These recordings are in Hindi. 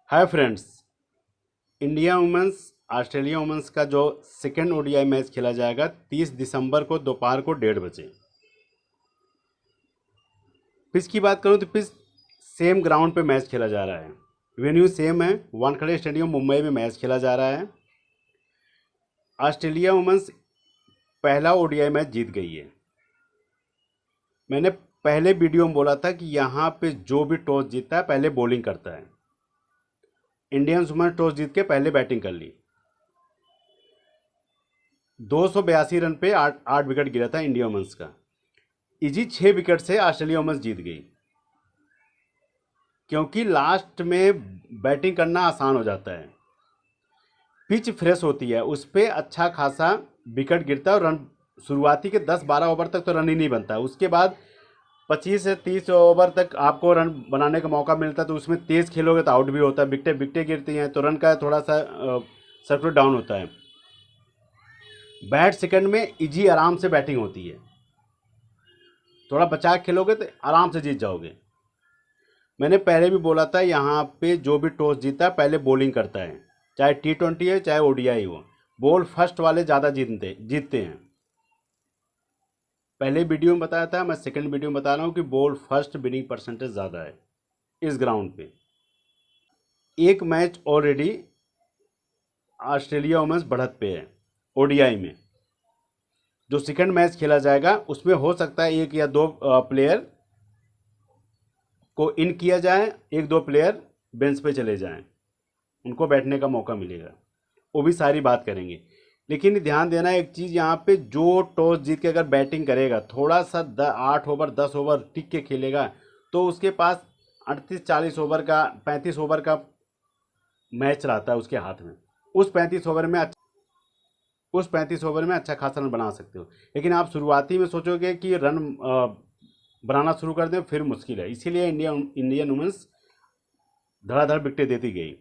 Hi friends. India women's Australia women's का जो सेकेंड ओडीआई मैच खेला जाएगा 30 दिसंबर को दोपहर को 1:30 बजे। पिच की बात करूं तो पिच सेम ग्राउंड पे मैच खेला जा रहा है। वेन्यू सेम है, वानखेड़े स्टेडियम मुंबई में मैच खेला जा रहा है। ऑस्ट्रेलिया वुमेंस पहला ओडीआई मैच जीत गई है। मैंने पहले वीडियो में बोला था कि यहाँ पे जो भी टॉस जीतता है पहले बॉलिंग करता है। इंडियन वुमेन टॉस जीत के पहले बैटिंग कर ली। 282 रन पे आठ विकेट गिरा था इंडिया वुमेंस का। इजी 6 विकेट से ऑस्ट्रेलिया वुमेंस जीत गई, क्योंकि लास्ट में बैटिंग करना आसान हो जाता है। पिच फ्रेश होती है, उस पर अच्छा खासा विकेट गिरता है और रन शुरुआती के 10-12 ओवर तक तो रन ही नहीं बनता है। उसके बाद 25 से 30 ओवर तक आपको रन बनाने का मौका मिलता है, तो उसमें तेज़ खेलोगे तो आउट भी होता है। विकटें गिरती हैं तो रन का थोड़ा सा सर्कुलर डाउन होता है। बैट सेकंड में इजी आराम से बैटिंग होती है, थोड़ा बचा के खेलोगे तो आराम से जीत जाओगे। मैंने पहले भी बोला था यहाँ पे जो भी टॉस जीता पहले बॉलिंग करता है, चाहे T20 है चाहे ओडीआई हो। बॉल फर्स्ट वाले ज़्यादा जीतते हैं। पहले वीडियो में बताया था, मैं सेकंड वीडियो में बता रहा हूँ कि बॉल फर्स्ट विनिंग परसेंटेज ज़्यादा है इस ग्राउंड पे। एक मैच ऑलरेडी ऑस्ट्रेलिया वुमेन्स बढ़त पे है ओडीआई में। जो सेकंड मैच खेला जाएगा उसमें हो सकता है एक या दो प्लेयर को इन किया जाए, एक दो प्लेयर बेंच पे चले जाएं, उनको बैठने का मौका मिलेगा। वो भी सारी बात करेंगे। लेकिन ध्यान देना एक चीज़ यहाँ पे, जो टॉस जीत के अगर बैटिंग करेगा, थोड़ा सा 8 ओवर 10 ओवर टिक के खेलेगा, तो उसके पास 38-40 ओवर का 35 ओवर का मैच रहता है उसके हाथ में। उस 35 ओवर में अच्छा खासा रन बना सकते हो। लेकिन आप शुरुआती में सोचोगे कि रन बनाना शुरू कर दें, फिर मुश्किल है। इसीलिए इंडियन वुमेंस धड़ाधड़ विकेटें देती गई।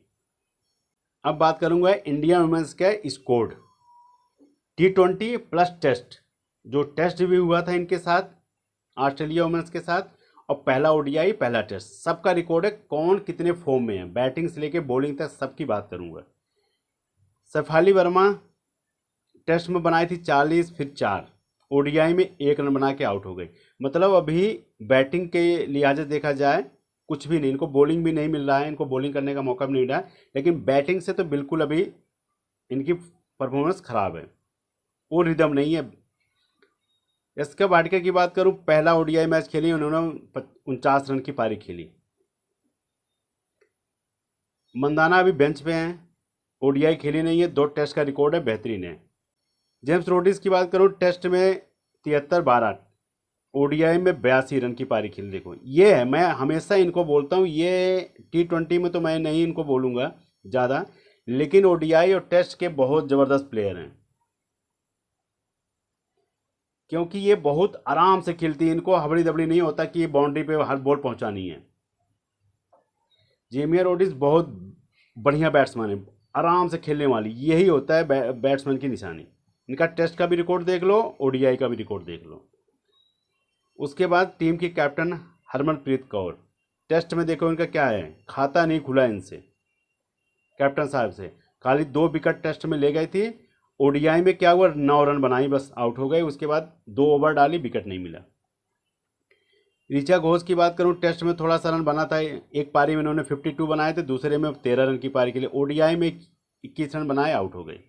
अब बात करूंगा इंडियन वुमेंस का स्कोर T20 प्लस टेस्ट। जो टेस्ट भी हुआ था इनके साथ, ऑस्ट्रेलिया वुमेंस के साथ, और पहला ओडीआई पहला टेस्ट, सबका रिकॉर्ड है। कौन कितने फॉर्म में है, बैटिंग से लेके बॉलिंग तक सबकी बात करूंगा। शेफाली वर्मा टेस्ट में बनाई थी 40, फिर 4, ओडीआई में 1 रन बना के आउट हो गई। मतलब अभी बैटिंग के लिहाज से देखा जाए कुछ भी नहीं, इनको बॉलिंग भी नहीं मिल रहा है, इनको बॉलिंग करने का मौका भी नहीं मिल रहा है। लेकिन बैटिंग से तो बिल्कुल अभी इनकी परफॉर्मेंस खराब है, वो रिदम नहीं है। एसके वाडकर की बात करूं, पहला ओडीआई मैच खेली उन्होंने 49 रन की पारी खेली। मंदाना अभी बेंच पे हैं, ओडीआई खेली नहीं है, 2 टेस्ट का रिकॉर्ड है, बेहतरीन है। जेम्स रोड्रिग्स की बात करूं, टेस्ट में 73-12, ओडीआई में 82 रन की पारी खेली। देखो ये है, मैं हमेशा इनको बोलता हूँ, ये T20 में तो मैं नहीं इनको बोलूँगा ज़्यादा, लेकिन ओडीआई और टेस्ट के बहुत ज़बरदस्त प्लेयर हैं, क्योंकि ये बहुत आराम से खेलती है। इनको हबड़ी दबड़ी नहीं होता कि ये बाउंड्री पे हर बॉल पहुंचानी है। जेमिया रोड्रिग्स बहुत बढ़िया बैट्समैन है, आराम से खेलने वाली, यही होता है बैट्समैन की निशानी। इनका टेस्ट का भी रिकॉर्ड देख लो, ओडीआई का भी रिकॉर्ड देख लो। उसके बाद टीम की कैप्टन हरमनप्रीत कौर, टेस्ट में देखो इनका क्या है, खाता नहीं खुला इनसे, कैप्टन साहब से। खाली 2 विकेट टेस्ट में ले गई थी, ओडीआई में क्या हुआ, 9 रन बनाई, बस आउट हो गए। उसके बाद 2 ओवर डाली, विकेट नहीं मिला। ऋचा घोष की बात करूं, टेस्ट में थोड़ा सा रन बना था, एक पारी में इन्होंने 52 बनाए थे, दूसरे में 13 रन की पारी के लिए। ओडीआई में 21 रन बनाए, आउट हो गए।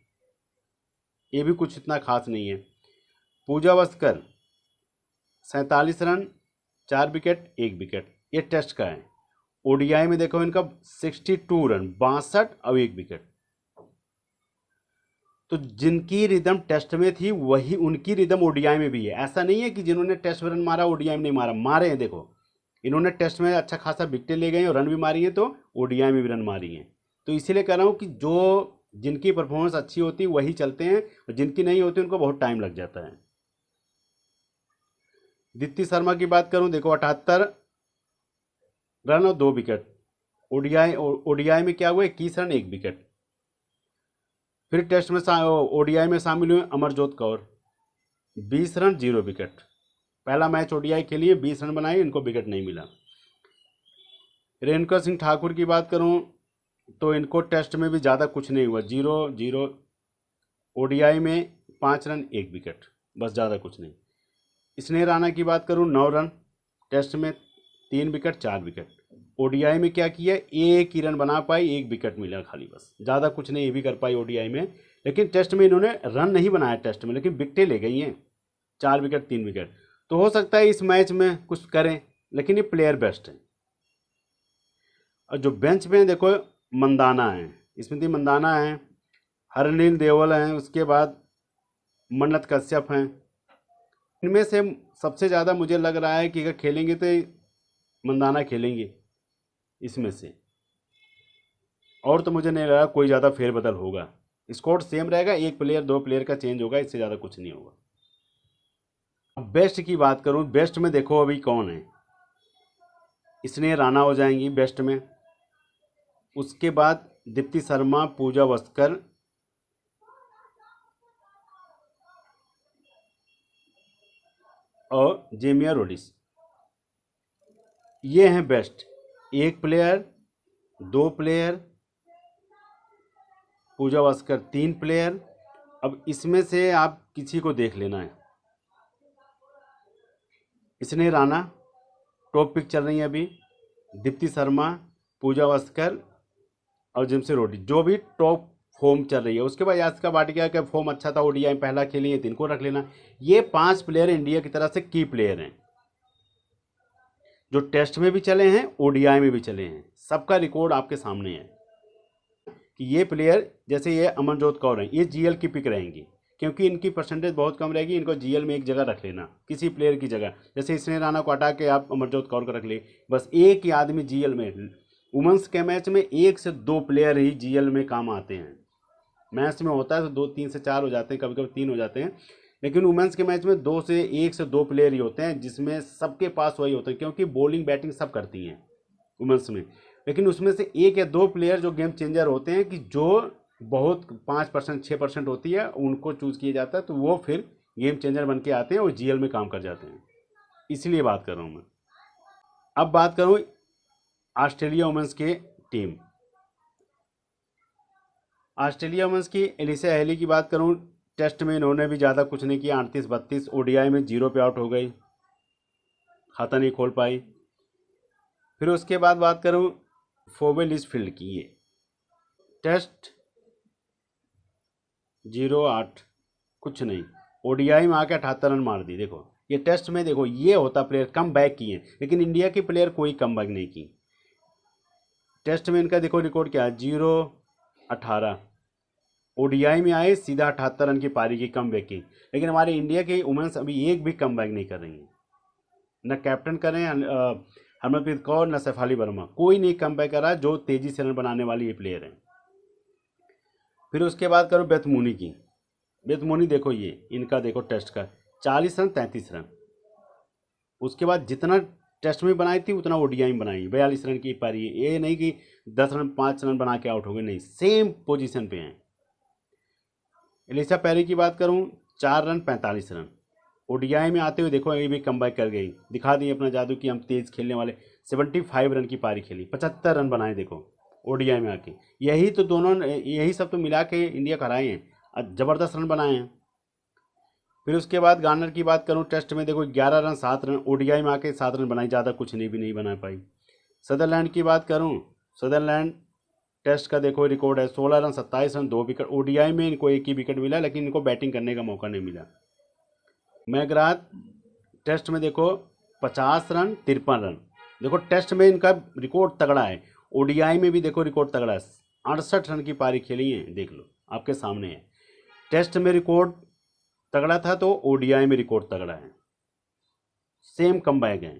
ये भी कुछ इतना खास नहीं है। पूजा वस्कर 47 रन, 4 विकेट 1 विकेट, ये टेस्ट का है। ओडीआई में देखो इनका 62 रन, 62 और 1 विकेट। तो जिनकी रिदम टेस्ट में थी वही उनकी रिदम ओडीआई में भी है। ऐसा नहीं है कि जिन्होंने टेस्ट में रन मारा ओडीआई में नहीं मारा, मारे हैं। देखो इन्होंने टेस्ट में अच्छा खासा विकेट ले गए और रन भी मारी है, तो ओडीआई में भी रन मारी हैं। तो इसीलिए कह रहा हूँ कि जो जिनकी परफॉर्मेंस अच्छी होती है वही चलते हैं, और जिनकी नहीं होती उनको बहुत टाइम लग जाता है। दीप्ति शर्मा की बात करूँ, देखो 78 रन और 2 विकेट। ओडीआई में क्या हुआ, 21 रन 1 विकेट। फिर टेस्ट में ओडीआई में शामिल हुए अमरजोत कौर, 20 रन 0 विकेट। पहला मैच ओडीआई के लिए 20 रन बनाए, इनको विकेट नहीं मिला। रेणुका सिंह ठाकुर की बात करूं, तो इनको टेस्ट में भी ज़्यादा कुछ नहीं हुआ, 0-0। ओडीआई में 5 रन 1 विकेट, बस, ज़्यादा कुछ नहीं। स्नेह राणा की बात करूँ 9 रन, टेस्ट में 3 विकेट 4 विकेट। ओडीआई में क्या किया, एक ही रन बना पाई, 1 विकेट मिला खाली, बस, ज़्यादा कुछ नहीं ये भी कर पाई ओडीआई में। लेकिन टेस्ट में इन्होंने रन नहीं बनाया टेस्ट में, लेकिन विकेटें ले गई हैं, 4 विकेट 3 विकेट। तो हो सकता है इस मैच में कुछ करें, लेकिन ये प्लेयर बेस्ट है। और जो बेंच में देखो, मंदाना है, स्मृति मंदाना है, हरनील देवल हैं, उसके बाद मन्नत कश्यप हैं। इनमें से सबसे ज़्यादा मुझे लग रहा है कि अगर खेलेंगे तो मंदाना खेलेंगे इसमें से, और तो मुझे नहीं लगा कोई ज़्यादा फेरबदल होगा। स्कोर सेम रहेगा, 1 प्लेयर 2 प्लेयर का चेंज होगा, इससे ज़्यादा कुछ नहीं होगा। अब बेस्ट की बात करूं, बेस्ट में देखो अभी कौन है, स्नेह राणा हो जाएंगी बेस्ट में। उसके बाद दीप्ति शर्मा, पूजा वस्कर और जेमिया रोडिस, ये हैं बेस्ट। 1 प्लेयर 2 प्लेयर, पूजा वस्कर 3 प्लेयर। अब इसमें से आप किसी को देख लेना है। स्नेह राणा टॉप पिक चल रही है अभी, दीप्ति शर्मा, पूजा वस्कर और जिमसे रोडी, जो भी टॉप फॉर्म चल रही है। उसके बाद यास्का भाटिया का फॉर्म अच्छा था, ओडीआई पहला खेली है, तो इनको रख लेना। ये 5 प्लेयर इंडिया की तरफ से की प्लेयर हैं, जो टेस्ट में भी चले हैं, ओडीआई में भी चले हैं। सबका रिकॉर्ड आपके सामने है कि ये प्लेयर, जैसे ये अमनजोत कौर हैं, ये जीएल की पिक रहेंगी, क्योंकि इनकी परसेंटेज बहुत कम रहेगी। इनको जीएल में एक जगह रख लेना, किसी प्लेयर की जगह। जैसे स्नेह राणा को हटा के आप अमरजोत कौर को रख ले, बस एक ही आदमी जीएल में। वुमेंस के मैच में 1 से 2 प्लेयर ही जीएल में काम आते हैं। मैच में होता है तो 2 3 से 4 हो जाते हैं, कभी कभी 3 हो जाते हैं, लेकिन वुमेंस के मैच में 1 से 2 प्लेयर ही होते हैं, जिसमें सबके पास वही होते हैं, क्योंकि बॉलिंग बैटिंग सब करती हैं वुमेंस में। लेकिन उसमें से 1 या 2 प्लेयर जो गेम चेंजर होते हैं, कि जो बहुत 5% 6% होती है, उनको चूज़ किया जाता है, तो वो फिर गेम चेंजर बन के आते हैं और जीएल में काम कर जाते हैं। इसलिए बात कर रहा हूँ मैं। अब बात करूँ ऑस्ट्रेलिया वुमेंस की टीम। ऑस्ट्रेलिया वुमेंस की एलिसा हेली की बात करूँ, टेस्ट में इन्होंने भी ज़्यादा कुछ नहीं किया, 38-32। ओडीआई में 0 पे आउट हो गई, खाता नहीं खोल पाई। फिर उसके बाद बात करूँ फोबे लिचफील्ड की, ये टेस्ट 0-8, कुछ नहीं। ओडीआई में आके 78 रन मार दी। देखो ये टेस्ट में, देखो ये होता प्लेयर कम बैक किए, लेकिन इंडिया के प्लेयर कोई कम बैक नहीं की। टेस्ट में इनका देखो रिकॉर्ड क्या है, 0-18। ओडीआई में आए सीधा 78 रन की पारी की, कम बैक की। लेकिन हमारे इंडिया के वुमेन्स अभी एक भी कम बैक नहीं कर रही हैं, न कैप्टन कर रहे हैं हरमनप्रीत कौर, न शेफाली वर्मा, कोई नहीं कम बैक कर रहा है जो तेजी से रन बनाने वाली ये प्लेयर हैं। फिर उसके बाद करो बेथ मूनी की। बेथ मूनी देखो, ये इनका देखो टेस्ट का 40 रन 33 रन। उसके बाद जितना टेस्ट में बनाई थी उतना ओडीआई में बनाई, 42 रन की पारी। ये नहीं कि 10 रन 5 रन बना के आउट हो गए, नहीं, सेम पोजीशन पे हैं। एलिसा पेरी की बात करूं, 4 रन 45 रन। ओडीआई में आते हुए देखो ये भी कमबैक कर गई, दिखा दी अपना जादू कि हम तेज खेलने वाले। 75 रन की पारी खेली, 75 रन बनाए देखो ओडीआई में आके। यही तो दोनों, यही सब तो मिला के इंडिया को हराए हैं, ज़बरदस्त रन बनाए हैं। फिर उसके बाद गार्नर की बात करूं, टेस्ट में देखो 11 रन 7 रन, ओडीआई में आके 7 रन बनाई, ज़्यादा कुछ नहीं भी नहीं बना पाई। सदरलैंड की बात करूं, सदरलैंड टेस्ट का देखो रिकॉर्ड है 16 रन 27 रन 2 विकेट। ओडीआई में इनको 1 ही विकेट मिला, लेकिन इनको बैटिंग करने का मौका नहीं मिला। मैकग्राथ टेस्ट में देखो 50 रन 53 रन। देखो टेस्ट में इनका रिकॉर्ड तगड़ा है, ओडीआई में भी देखो रिकॉर्ड तगड़ा है, 68 रन की पारी खेली है, देख लो आपके सामने है। टेस्ट में रिकॉर्ड तगड़ा था तो ओडीआई में रिकॉर्ड तगड़ा है, सेम कमबैक है।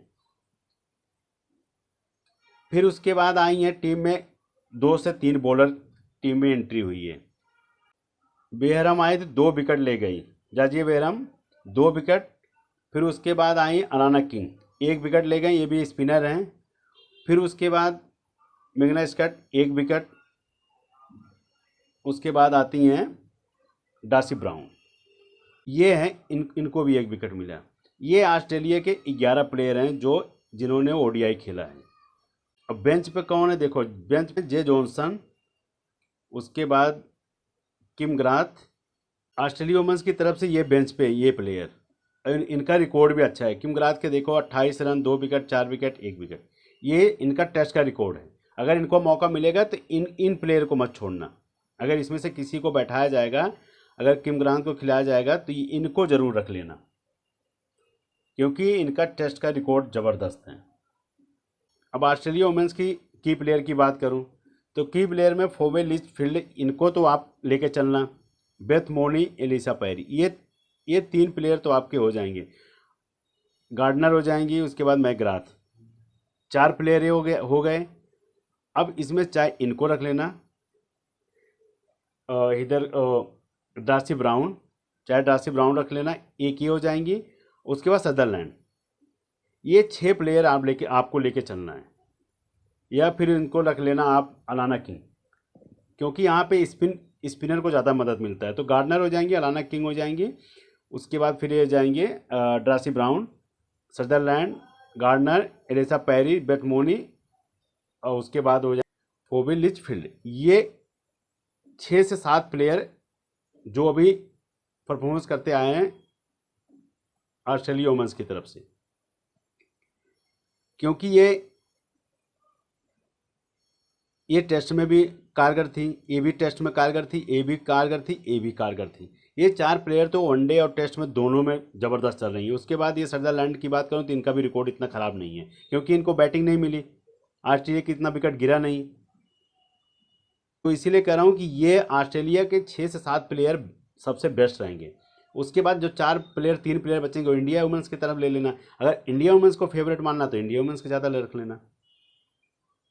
फिर उसके बाद आई है टीम में 2 से 3 बॉलर टीम में एंट्री हुई है। बेहरम आए थे, 2 विकेट ले गई, जाजिया बेहरम 2 विकेट। फिर उसके बाद आई अराना किंग, 1 विकेट ले गई, ये भी स्पिनर हैं। फिर उसके बाद मेगना स्कट 1 विकेट। उसके बाद आती हैं डासी ब्राउन, ये हैं, इनको भी 1 विकेट मिला। ये ऑस्ट्रेलिया के 11 प्लेयर हैं जिन्होंने ओडीआई खेला है। अब बेंच पे कौन है देखो, बेंच पे जे जॉनसन, उसके बाद किम ग्राथ। ऑस्ट्रेलिया वुमेंस की तरफ से ये बेंच पे ये प्लेयर, इनका रिकॉर्ड भी अच्छा है। किम ग्राथ के देखो 28 रन, 2 विकेट, 4 विकेट, 1 विकेट, ये इनका टेस्ट का रिकॉर्ड है। अगर इनको मौका मिलेगा तो इन प्लेयर को मत छोड़ना। अगर इसमें से किसी को बैठाया जाएगा, अगर किम ग्राथ को खिलाया जाएगा तो इनको ज़रूर रख लेना, क्योंकि इनका टेस्ट का रिकॉर्ड ज़बरदस्त है। अब ऑस्ट्रेलिया वुमेंस की प्लेयर की बात करूं तो की प्लेयर में फोबे लिचफील्ड, इनको तो आप लेके चलना। बेथ मोनी, एलिसा पैरी, ये 3 प्लेयर तो आपके हो जाएंगे। गार्डनर हो जाएंगी, उसके बाद मैकग्राथ, 4 प्लेयर ये हो गए। अब इसमें चाहे इनको रख लेना, इधर डार्सी ब्राउन, चाहे डार्सी ब्राउन रख लेना, एक ही हो जाएंगी। उसके बाद सदरलैंड, ये 6 प्लेयर आपको लेके चलना है। या फिर इनको रख लेना आप अलाना किंग, क्योंकि यहाँ पे स्पिनर को ज़्यादा मदद मिलता है। तो गार्डनर हो जाएंगे, अलाना किंग हो जाएंगी। उसके बाद फिर ये जाएंगे Darcie Brown, Sutherland, Gardner, Ellyse Perry, Beth Mooney, और उसके बाद हो जाए फोबे लिचफील्ड। ये 6 से 7 प्लेयर जो अभी परफॉर्मेंस करते आए हैं ऑस्ट्रेलिया वुमेंस की तरफ से, क्योंकि ये टेस्ट में भी कारगर थी, ये भी टेस्ट में कारगर थी, ये भी कारगर थी, ये भी कारगर थी। ये 4 प्लेयर तो वनडे और टेस्ट में दोनों में ज़बरदस्त चल रही है। उसके बाद ये सदरलैंड की बात करूं तो इनका भी रिकॉर्ड इतना ख़राब नहीं है, क्योंकि इनको बैटिंग नहीं मिली, ऑस्ट्रेलिया की इतना विकेट गिरा नहीं। तो इसीलिए कह रहा हूँ कि ये ऑस्ट्रेलिया के 6 से 7 प्लेयर सबसे बेस्ट रहेंगे। उसके बाद जो 3 प्लेयर बचेंगे वो इंडिया वुमेंस की तरफ ले लेना। अगर इंडिया वुमेंस को फेवरेट मानना तो इंडिया वुमेंस के ज़्यादा रख लेना।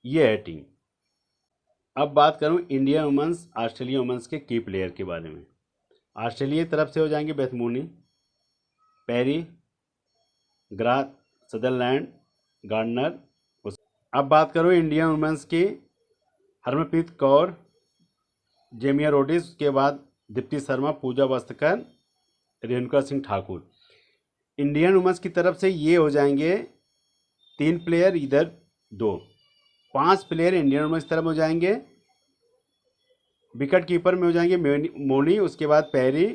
ये है टीम। अब बात करूं इंडिया वुमेंस ऑस्ट्रेलिया वुमेंस के की प्लेयर के बारे में। ऑस्ट्रेलिया की तरफ से हो जाएंगे बेथ मोनी, पैरी, ग्राथ, सदरलैंड, गार्डनर। अब बात करूं इंडिया वुमेंस की, हरमनप्रीत कौर, जेमिया रोडिस, उसके बाद दीप्ति शर्मा, पूजा वस्त्रकर, रेणुका सिंह ठाकुर। इंडियन वुमेंस की तरफ से ये हो जाएंगे 3 प्लेयर, इधर 2, 5 प्लेयर इंडियन वुमेंस की तरफ हो जाएंगे। विकेट कीपर में हो जाएंगे मोनी, उसके बाद पैरी,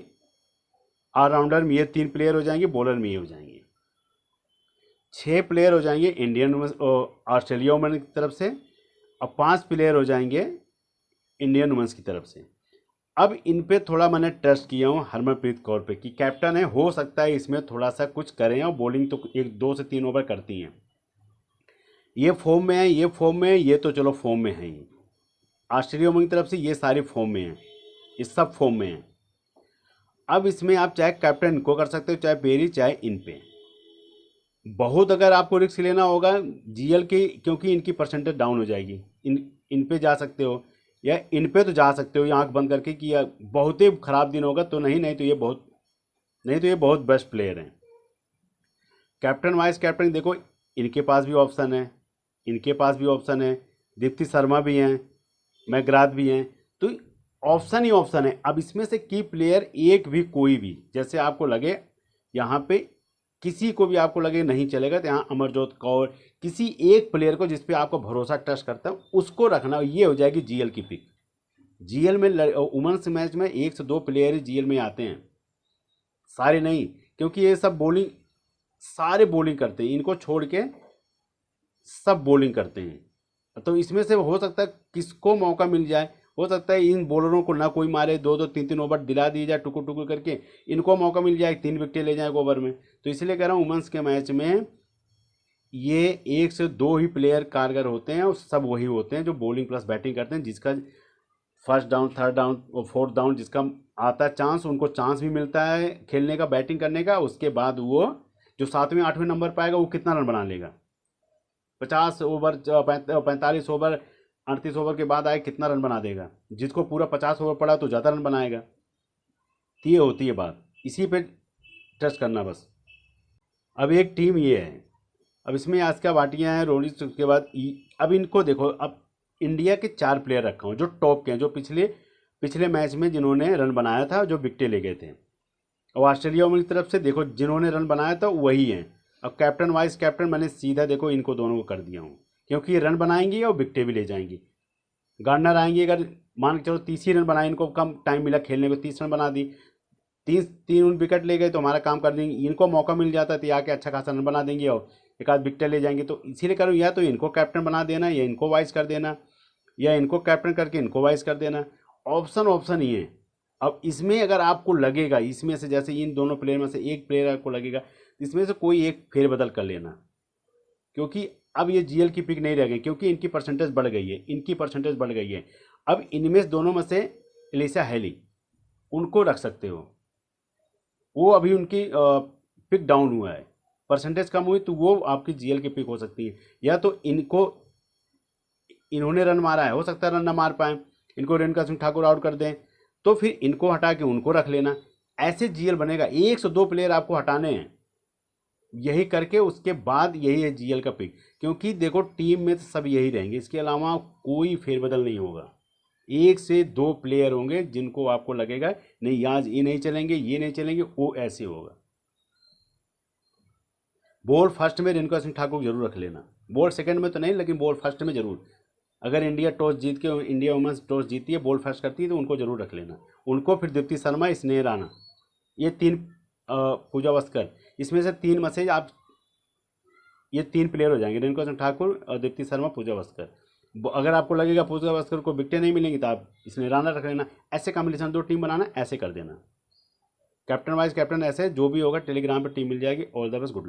ऑलराउंडर में ये 3 प्लेयर हो जाएंगे, बॉलर में ये हो जाएंगे। 6 प्लेयर हो जाएंगे इंडियन वुमेंस ऑस्ट्रेलिया वुमेंस की तरफ से, और 5 प्लेयर हो जाएंगे इंडियन वुमेंस की तरफ से। अब इन पे थोड़ा मैंने टेस्ट किया हूँ हरमनप्रीत कौर पे, कि कैप्टन है, हो सकता है इसमें थोड़ा सा कुछ करें, और बॉलिंग तो 2 से 3 ओवर करती हैं। ये फॉर्म में है, ये फॉर्म में है, ये तो चलो फॉर्म में है ही। ऑस्ट्रेलिया वुमेन की तरफ से ये सारी फॉर्म में है, ये सब फॉर्म में है। अब इसमें आप चाहे कैप्टन इनको कर सकते हो, चाहे पेरी, चाहे इन पे। बहुत अगर आपको रिस्क लेना होगा जीएल की, क्योंकि इनकी परसेंटेज डाउन हो जाएगी, इन पे जा सकते हो, या इन पे तो जा सकते हो ये आंख बंद करके कि बहुत ही ख़राब दिन होगा तो नहीं तो ये बहुत बेस्ट प्लेयर हैं। कैप्टन वाइस कैप्टन देखो, इनके पास भी ऑप्शन है, इनके पास भी ऑप्शन है, दीप्ति शर्मा भी हैं, मैकग्राथ भी हैं, तो ऑप्शन ही ऑप्शन है। अब इसमें से की प्लेयर एक भी, कोई भी, जैसे आपको लगे, यहाँ पे किसी को भी आपको लगे नहीं चलेगा तो यहाँ अमरजोत कौर, किसी एक प्लेयर को जिस पे आपको भरोसा ट्रस्ट करता है उसको रखना। ये हो जाएगी जीएल की पिक। जीएल में वुमेन्स मैच में 1 से 2 प्लेयर ही जीएल में आते हैं, सारे नहीं, क्योंकि ये सब सारे बॉलिंग करते हैं, इनको छोड़ के सब बॉलिंग करते हैं। तो इसमें से हो सकता है किसको मौका मिल जाए, हो सकता है इन बॉलरों को ना कोई मारे, 2-2 3-3 ओवर दिला दिए जाए टुकुर टुकुर करके, इनको मौका मिल जाए 3 विकेटें ले जाए ओवर में। तो इसलिए कह रहा हूँ वुमेन्स के मैच में ये 1 से 2 ही प्लेयर कारगर होते हैं, और सब वही होते हैं जो बॉलिंग प्लस बैटिंग करते हैं, जिसका फर्स्ट डाउन, थर्ड डाउन और फोर्थ डाउन जिसका आता है चांस, उनको चांस भी मिलता है खेलने का, बैटिंग करने का। उसके बाद वो जो 7वें 8वें नंबर पाएगा वो कितना रन बना लेगा, 50 ओवर 45 ओवर 38 ओवर के बाद आए कितना रन बना देगा। जिसको पूरा 50 ओवर पड़ा तो ज़्यादा रन बनाएगा। तो ये होती है बात, इसी पे टेस्ट करना बस। अब एक टीम ये है, अब इसमें आस्का भाटिया हैं, रोहित, उसके बाद अब इनको देखो, अब इंडिया के 4 प्लेयर रखा हूँ जो टॉप के हैं, जो पिछले मैच में जिन्होंने रन बनाया था, जो विकेटें ले गए थे। और ऑस्ट्रेलिया वुमेन की तरफ से देखो जिन्होंने रन बनाया था वही हैं। अब कैप्टन वाइस कैप्टन मैंने सीधा देखो इनको दोनों को कर दिया हूँ, क्योंकि ये रन बनाएंगी और विकेटें भी ले जाएंगी। गार्डनर आएंगे, अगर मान के चलो 30 ही रन बनाए, इनको कम टाइम मिला खेलने को, 30 रन बना दी, तीन तीन विकेट ले गए तो हमारा काम कर देंगे, इनको मौका मिल जाता है तो आके अच्छा खासा रन बना देंगे और एक आध विकेट ले जाएंगे। तो इसीलिए करूँ, या तो इनको कैप्टन बना देना, या इनको वाइस कर देना, या इनको कैप्टन करके इनको वाइस कर देना। ऑप्शन ऑप्शन ही है। अब इसमें अगर आपको लगेगा, इसमें से जैसे इन दोनों प्लेयर में से एक प्लेयर आपको लगेगा, इसमें से कोई एक फेरबदल कर लेना, क्योंकि अब ये जीएल की पिक नहीं रह गई, क्योंकि इनकी परसेंटेज बढ़ गई है, इनकी परसेंटेज बढ़ गई है। अब इनमें से दोनों में से एलिसा हेली, उनको रख सकते हो, वो अभी उनकी पिक डाउन हुआ है, परसेंटेज कम हुई, तो वो आपकी जीएल की पिक हो सकती है। या तो इनको, इन्होंने रन मारा है, हो सकता है रन ना मार पाए, इनको रेणुका सिंह ठाकुर आउट कर दें, तो फिर इनको हटा के उनको रख लेना। ऐसे जीएल बनेगा, 102 प्लेयर आपको हटाने हैं, यही करके उसके बाद यही है जीएल का पिक। क्योंकि देखो टीम में तो सब यही रहेंगे, इसके अलावा कोई फेरबदल नहीं होगा। 1 से 2 प्लेयर होंगे जिनको आपको लगेगा नहीं आज ये नहीं चलेंगे, ये नहीं चलेंगे, वो ऐसे होगा। बॉल फर्स्ट में रेणुका सिंह ठाकुर जरूर रख लेना, बॉल सेकंड में तो नहीं, लेकिन बॉल फर्स्ट में जरूर। अगर इंडिया टॉस जीत के, इंडिया वुमेन्स टॉस जीती है, बॉल फर्स्ट करती है, तो उनको जरूर रख लेना। उनको फिर दीप्ति शर्मा, स्नेह राणा, ये तीन, पूजा वस्कर, इसमें से 3 मैसेज आप, ये 3 प्लेयर हो जाएंगे, रेणुका सिंह ठाकुर और दीप्ति शर्मा, पूजा वस्कर। अगर आपको लगेगा पूजा वस्कर को विकेटें नहीं मिलेंगी तो आप स्नेह राणा रख लेना। ऐसे कॉम्बिनेशन 2 टीम बनाना, ऐसे कर देना। कैप्टन वाइज कैप्टन ऐसे जो भी होगा टेलीग्राम पर टीम मिल जाएगी। All the best, good luck.